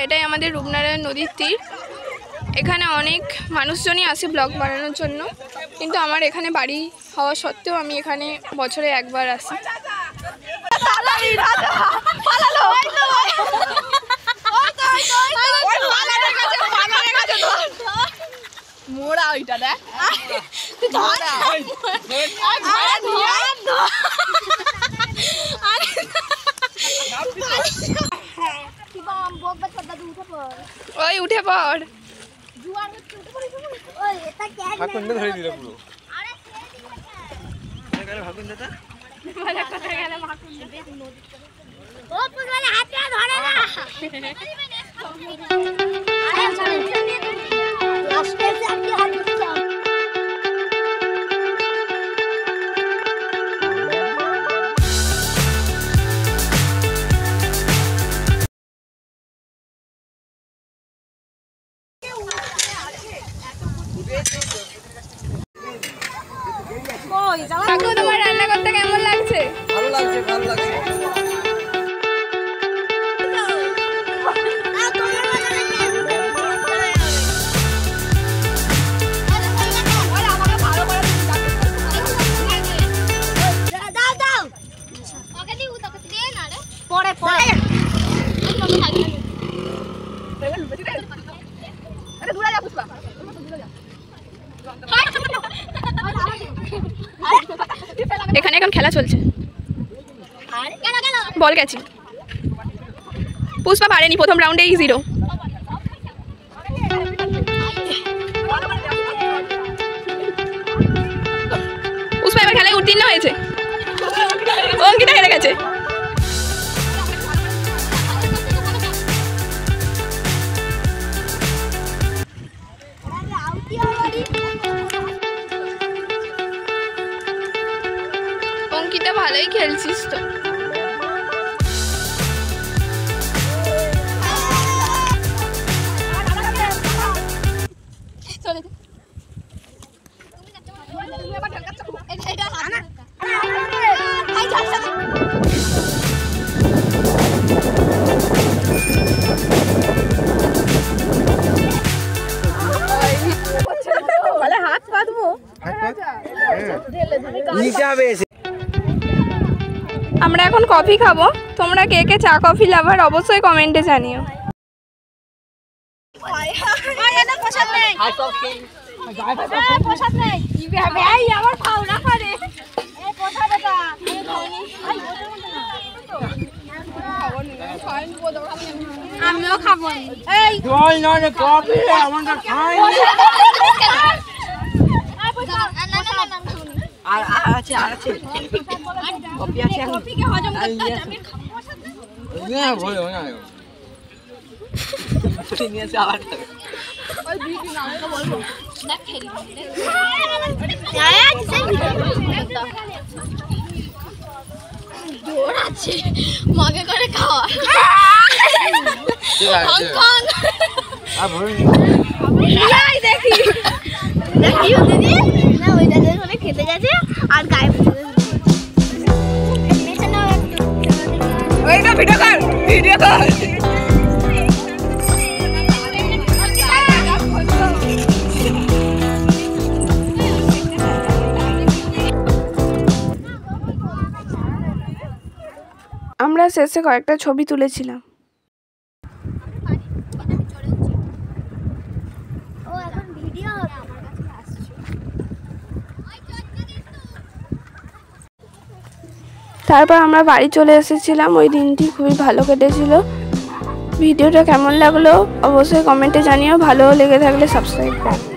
এটাই আমাদের রূপনারায়ণ নদীর তীর। এখানে অনেক মানুষজনই আসে ব্লগ বানানোর জন্য, কিন্তু আমার এখানে বাড়ি হওয়া সত্ত্বেও আমি এখানে বছরে একবার আসি। মোড়া ওইটা দেখ ওই উঠে পড়। কাকু তোমার রান্না করতে কেমন লাগছে? ভালো লাগছে, ভালো লাগছে। এখানে এখন খেলা চলছে, বল গেছি। পুষ্পা পারেনি, প্রথম রাউন্ডেই 0। পুষ্পা এবার খেলায় উত্তীর্ণ হয়েছে, অঙ্কিতা হেরে গেছে। অঙ্কিতা ভালোই খেলছিস তো। হাত পাতবো, আমরা এখন কফি খাবো। তোমরা কে কে চা কফি লাভার অবশ্যই কমেন্টে জানিও। আমিও খাবো। মগে করে খাওয়া দেখি দেখি দিদি না ওইটা দেখে খেতে গেছে আর গায়ে ওইটা ভিডিও কর, ভিডিও কর। আমরা শেষে কয়েকটা ছবি তুলেছিলাম। তারপর আমরা বাড়ি চলে এসেছিলাম। ওই দিনটি খুবই ভালো কেটেছিল। ভিডিওটা কেমন লাগলো অবশ্যই কমেন্টে জানিও। ভালো লেগে থাকলে সাবস্ক্রাইব করো।